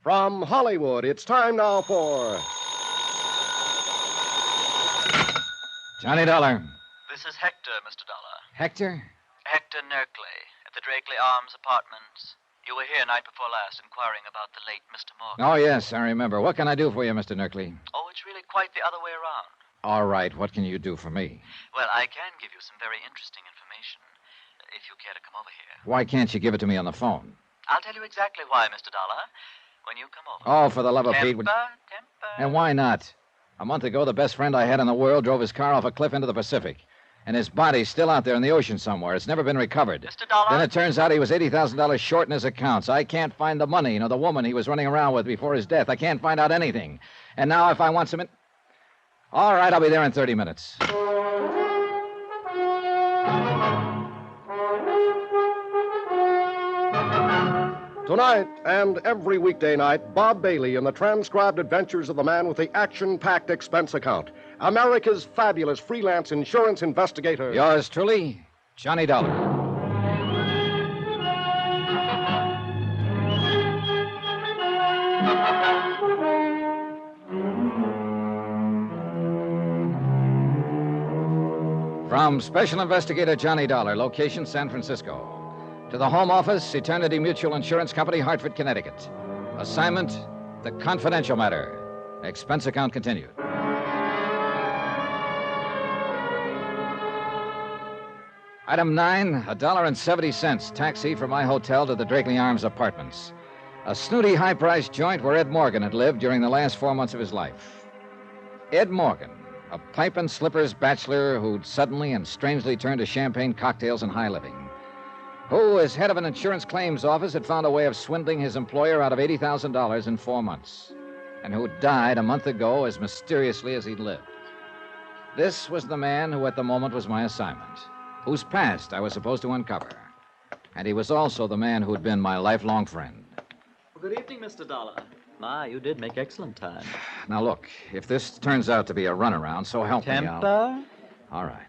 From Hollywood, it's time now for... Johnny Dollar. This is Hector, Mr. Dollar. Hector? Hector Nerkley, at the Drakeley Arms Apartments. You were here night before last inquiring about the late Mr. Morgan. Oh, yes, I remember. What can I do for you, Mr. Nerkley? Oh, it's really quite the other way around. All right, what can you do for me? Well, I can give you some very interesting information, if you care to come over here. Why can't you give it to me on the phone? I'll tell you exactly why, Mr. Dollar, when you come over. Oh, for the love of Pete. Temper. And why not? A month ago, the best friend I had in the world drove his car off a cliff into the Pacific. And his body's still out there in the ocean somewhere. It's never been recovered. Mr. Dollar? Then it turns out he was $80,000 short in his accounts. I can't find the money, the woman he was running around with before his death. I can't find out anything. And now if I want some... All right, I'll be there in 30 minutes. Tonight and every weekday night, Bob Bailey in the transcribed adventures of the man with the action-packed expense account. America's fabulous freelance insurance investigator. Yours truly, Johnny Dollar. From Special Investigator Johnny Dollar, location San Francisco. To the Home Office, Eternity Mutual Insurance Company, Hartford, Connecticut. Assignment, the confidential matter. Expense account continued. Item 9, $1.70 taxi from my hotel to the Drakeley Arms Apartments. A snooty, high-priced joint where Ed Morgan had lived during the last 4 months of his life. Ed Morgan, a pipe and slippers bachelor who'd suddenly and strangely turned to champagne cocktails and high living. Who, as head of an insurance claims office, had found a way of swindling his employer out of $80,000 in 4 months. And who died a month ago as mysteriously as he'd lived. This was the man who at the moment was my assignment, whose past I was supposed to uncover. And he was also the man who'd been my lifelong friend. Good evening, Mr. Dollar. My, you did make excellent time. Now, look, if this turns out to be a runaround, so help me out. Temper? All right.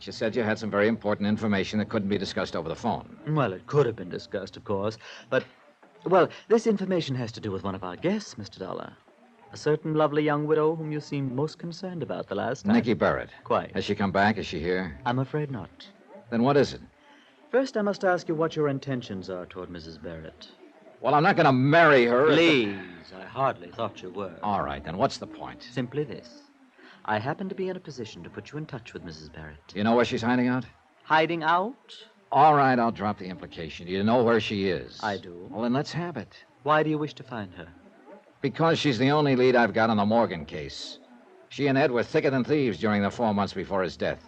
You said you had some very important information that couldn't be discussed over the phone. Well, it could have been discussed, of course, but, well, this information has to do with one of our guests, Mr. Dollar. A certain lovely young widow whom you seemed most concerned about the last time. Nicky Barrett. Quite. Has she come back? Is she here? I'm afraid not. Then what is it? First, I must ask you what your intentions are toward Mrs. Barrett. Well, I'm not going to marry her. Please, I hardly thought you were. All right, then what's the point? Simply this. I happen to be in a position to put you in touch with Mrs. Barrett. Do you know where she's hiding out? Hiding out? All right, I'll drop the implication. Do you know where she is? I do. Well, then let's have it. Why do you wish to find her? Because she's the only lead I've got on the Morgan case. She and Ed were thicker than thieves during the 4 months before his death.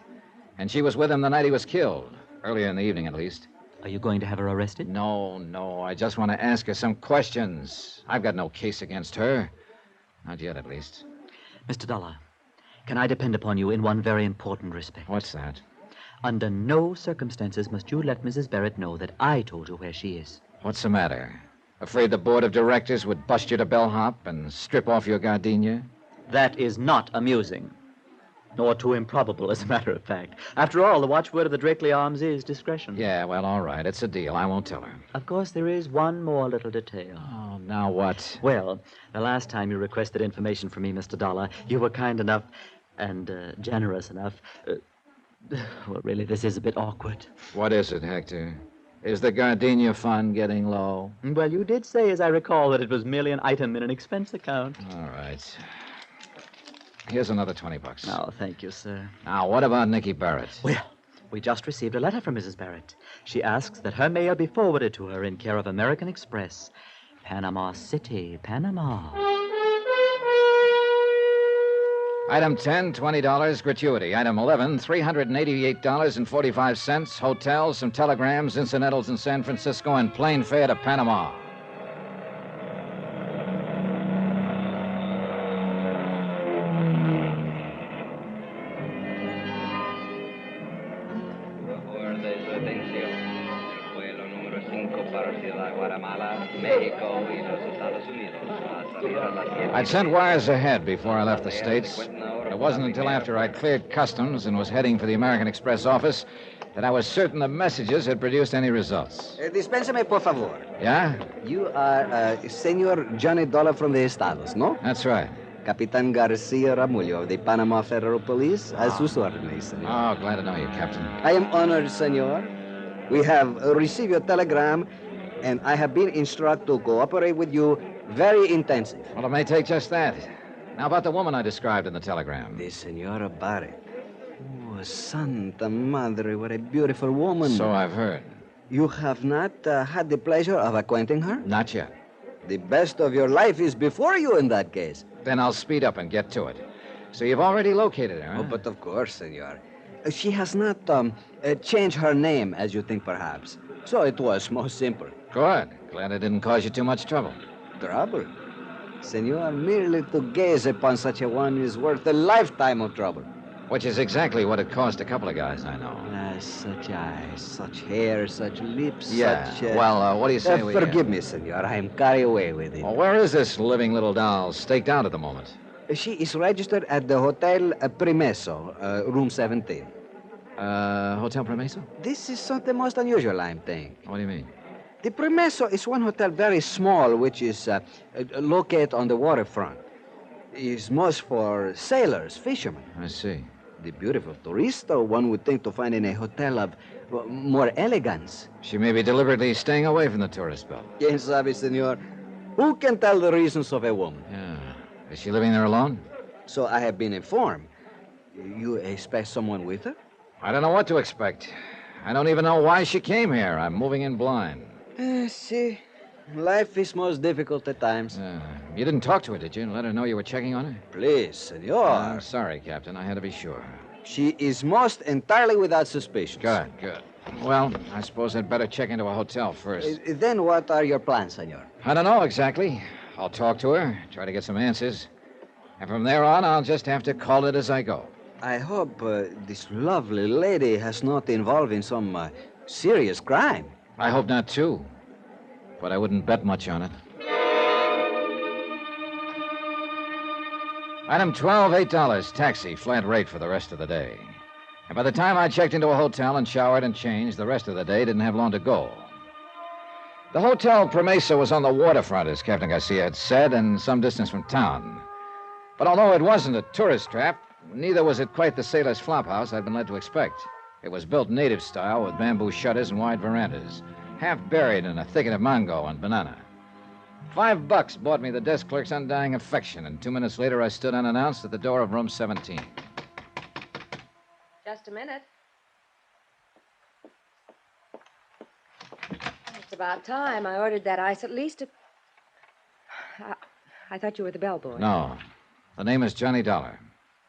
And she was with him the night he was killed. Earlier in the evening, at least. Are you going to have her arrested? No. I just want to ask her some questions. I've got no case against her. Not yet, at least. Mr. Dollar, can I depend upon you in one very important respect? What's that? Under no circumstances must you let Mrs. Barrett know that I told you where she is. What's the matter? Afraid the board of directors would bust you to bellhop and strip off your gardenia? That is not amusing. Nor too improbable, as a matter of fact. After all, the watchword of the Drakeley Arms is discretion. Yeah, well, all right. It's a deal. I won't tell her. Of course, there is one more little detail. Oh, now what? Well, the last time you requested information from me, Mr. Dollar, you were kind enough and generous enough. Well, really, this is a bit awkward. What is it, Hector? Is the gardenia fund getting low? Well, you did say, as I recall, that it was merely an item in an expense account. All right. Here's another $20. Oh, thank you, sir. Now, what about Nicky Barrett? Well, we just received a letter from Mrs. Barrett. She asks that her mail be forwarded to her in care of American Express, Panama City, Panama. Item 10, $20, gratuity. Item 11, $388.45, hotel, some telegrams, incidentals in San Francisco, and plane fare to Panama. I'd sent wires ahead before I left the States. It wasn't until after I'd cleared customs and was heading for the American Express office that I was certain the messages had produced any results. Dispénseme, por favor. Yeah? You are Senor Johnny Dollar from the Estados, no? That's right. Capitan Garcia Ramullo of the Panama Federal Police. A sus órdenes, senor. Oh, glad to know you, Captain. I am honored, senor. We have received your telegram, and I have been instructed to cooperate with you very intensive. Well, it may take just that. Now, about the woman I described in the telegram. The Senora Barrett. Oh, Santa Madre, what a beautiful woman. So I've heard. You have not had the pleasure of acquainting her? Not yet. The best of your life is before you in that case. Then I'll speed up and get to it. So you've already located her, huh? Oh, but of course, senor. She has not changed her name, as you think, perhaps. So it was most simple. Good. Glad it didn't cause you too much trouble. Trouble? Senor, merely to gaze upon such a one is worth a lifetime of trouble. Which is exactly what it cost a couple of guys I know. Such eyes, such hair, such lips, Yeah. such... Well, what do you say we... Forgive me, senor. I am carried away with it. Well, where is this living little doll staked out at the moment? She is registered at the Hotel Primeso, room 17. Hotel Promeso? This is something most unusual, I'm thinking. What do you mean? The Primeso is one hotel very small, which is located on the waterfront. It's most for sailors, fishermen. I see. The beautiful tourista one would think to find in a hotel of more elegance. She may be deliberately staying away from the tourist belt. Quien sabe, senor? Who can tell the reasons of a woman? Yeah. Is she living there alone? So I have been informed. You expect someone with her? I don't know what to expect. I don't even know why she came here. I'm moving in blind. See, life is most difficult at times. You didn't talk to her, did you? Let her know you were checking on her? Please, senor. I'm sorry, Captain. I had to be sure. She is most entirely without suspicion. Good. Well, I suppose I'd better check into a hotel first. Then what are your plans, senor? I don't know exactly. I'll talk to her, try to get some answers. And from there on, I'll just have to call it as I go. I hope this lovely lady has not involved in some serious crime. I hope not, too. But I wouldn't bet much on it. Item 12, $8, taxi, flat rate for the rest of the day. And by the time I checked into a hotel and showered and changed, the rest of the day didn't have long to go. The Hotel Promesa was on the waterfront, as Captain Garcia had said, and some distance from town. But although it wasn't a tourist trap, neither was it quite the sailor's flophouse I'd been led to expect. It was built native style with bamboo shutters and wide verandas, half buried in a thicket of mango and banana. $5 bought me the desk clerk's undying affection, and 2 minutes later I stood unannounced at the door of room 17. Just a minute. It's about time. I ordered that ice at least I thought you were the bellboy. No. The name is Johnny Dollar.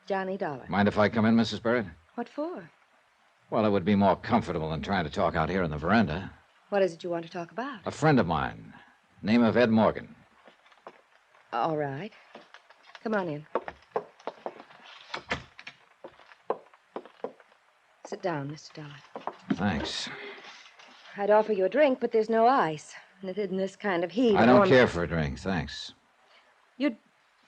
Johnny Dollar. Mind if I come in, Mrs. Barrett? What for? Well, it would be more comfortable than trying to talk out here in the veranda. What is it you want to talk about? A friend of mine. Name of Ed Morgan. All right. Come on in. Sit down, Mr. Dollar. Thanks. I'd offer you a drink, but there's no ice. And in this kind of heat... I don't care for a drink, thanks. You'd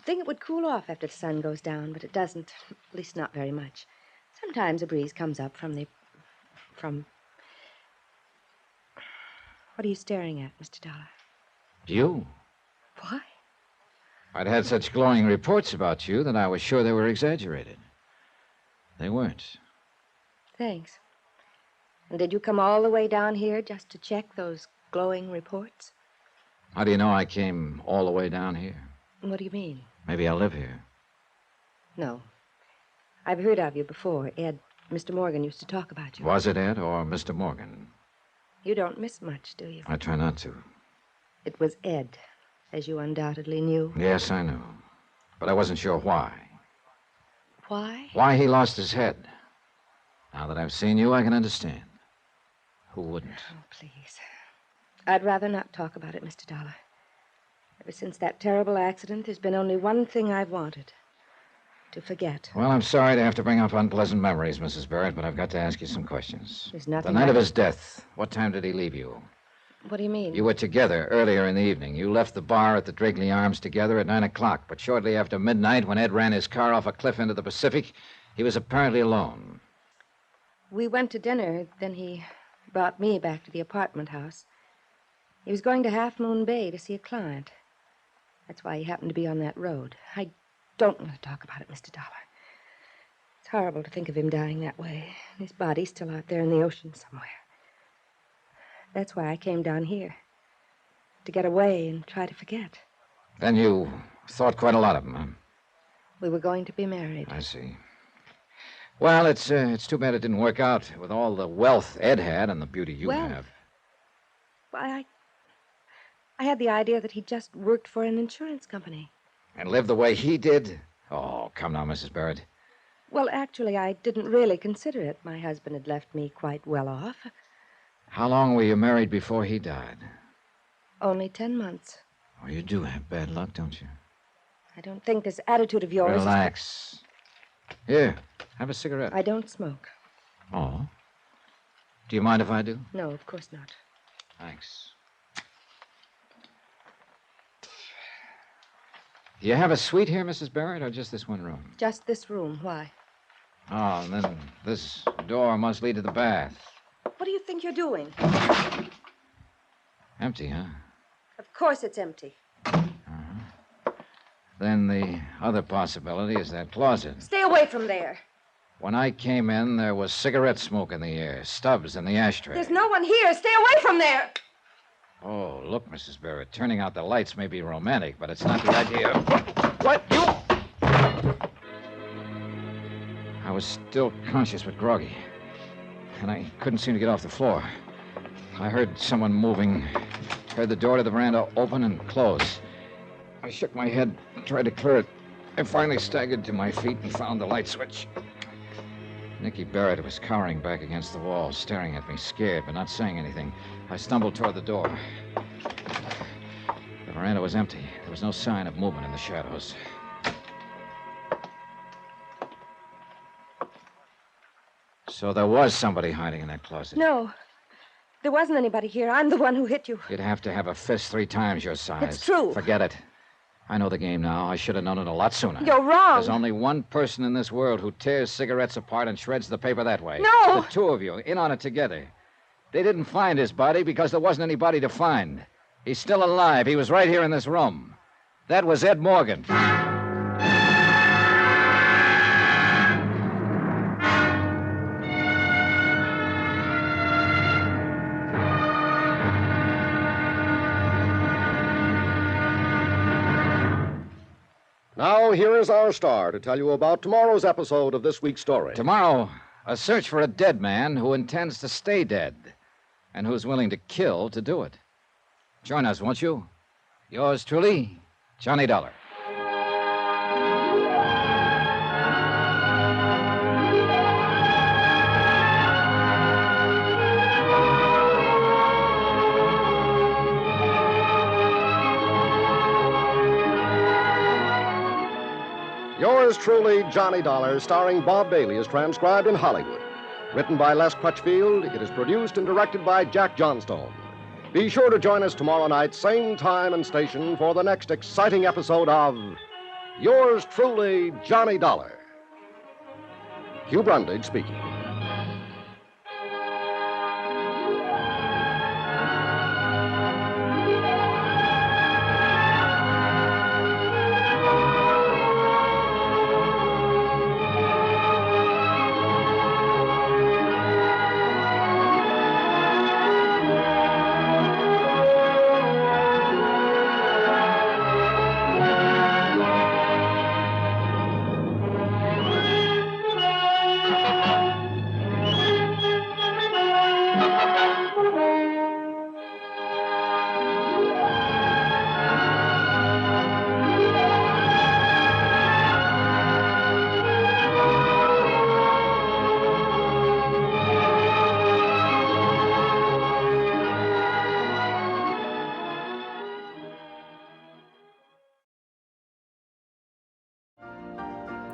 think it would cool off after the sun goes down, but it doesn't. At least not very much. Sometimes a breeze comes up from... What are you staring at, Mr. Dollar? You? Why? I'd had such glowing reports about you that I was sure they were exaggerated. They weren't. Thanks. And did you come all the way down here just to check those glowing reports? How do you know I came all the way down here? What do you mean? Maybe I live here. No. I've heard of you before. Ed, Mr. Morgan used to talk about you. Was it Ed or Mr. Morgan? You don't miss much, do you? I try not to. It was Ed, as you undoubtedly knew. Yes, I knew. But I wasn't sure why. Why? Why he lost his head. Now that I've seen you, I can understand. Who wouldn't? Oh, please. I'd rather not talk about it, Mr. Dollar. Ever since that terrible accident, there's been only one thing I've wanted. To forget. Well, I'm sorry to have to bring up unpleasant memories, Mrs. Barrett, but I've got to ask you some questions. There's nothing... The night of his death, what time did he leave you? What do you mean? You were together earlier in the evening. You left the bar at the Drakeley Arms together at 9 o'clock, but shortly after midnight, when Ed ran his car off a cliff into the Pacific, he was apparently alone. We went to dinner, then he brought me back to the apartment house. He was going to Half Moon Bay to see a client. That's why he happened to be on that road. I don't want to talk about it, Mr. Dollar. It's horrible to think of him dying that way. His body's still out there in the ocean somewhere. That's why I came down here. To get away and try to forget. Then you thought quite a lot of him, huh? We were going to be married. I see. Well, it's too bad it didn't work out with all the wealth Ed had and the beauty you Wealth? have. Why, I had the idea that he just worked for an insurance company. And lived the way he did? Oh, come now, Mrs. Barrett. Well, actually, I didn't really consider it. My husband had left me quite well off. How long were you married before he died? Only 10 months. Oh, you do have bad luck, don't you? I don't think this attitude of yours Relax. Here, have a cigarette. I don't smoke. Oh. Do you mind if I do? No, of course not. Thanks. Do you have a suite here, Mrs. Barrett, or just this one room? Just this room. Why? Oh, and then this door must lead to the bath. What do you think you're doing? Empty, huh? Of course it's empty. Then the other possibility is that closet. Stay away from there. When I came in, there was cigarette smoke in the air, stubs in the ashtray. There's no one here. Stay away from there. Oh, look, Mrs. Barrett, turning out the lights may be romantic, but it's not the idea. What? You? I was still conscious but groggy, and I couldn't seem to get off the floor. I heard someone moving, heard the door to the veranda open and close. I shook my head, tried to clear it. I finally staggered to my feet and found the light switch. Nicky Barrett was cowering back against the wall, staring at me, scared, but not saying anything. I stumbled toward the door. The veranda was empty. There was no sign of movement in the shadows. So there was somebody hiding in that closet. No. There wasn't anybody here. I'm the one who hit you. You'd have to have a fist 3 times your size. It's true. Forget it. I know the game now. I should have known it a lot sooner. You're wrong. There's only one person in this world who tears cigarettes apart and shreds the paper that way. No! The 2 of you, in on it together. They didn't find his body because there wasn't anybody to find. He's still alive. He was right here in this room. That was Ed Morgan. Now, here is our star to tell you about tomorrow's episode of this week's story. Tomorrow, a search for a dead man who intends to stay dead and who's willing to kill to do it. Join us, won't you? Yours truly, Johnny Dollar. Yours truly, Johnny Dollar, starring Bob Bailey, is transcribed in Hollywood. Written by Les Crutchfield, it is produced and directed by Jack Johnstone. Be sure to join us tomorrow night, same time and station, for the next exciting episode of Yours truly, Johnny Dollar. Hugh Brundage speaking.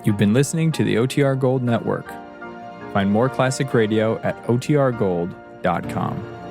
You've been listening to the OTR Gold Network. Find more classic radio at otrgold.com.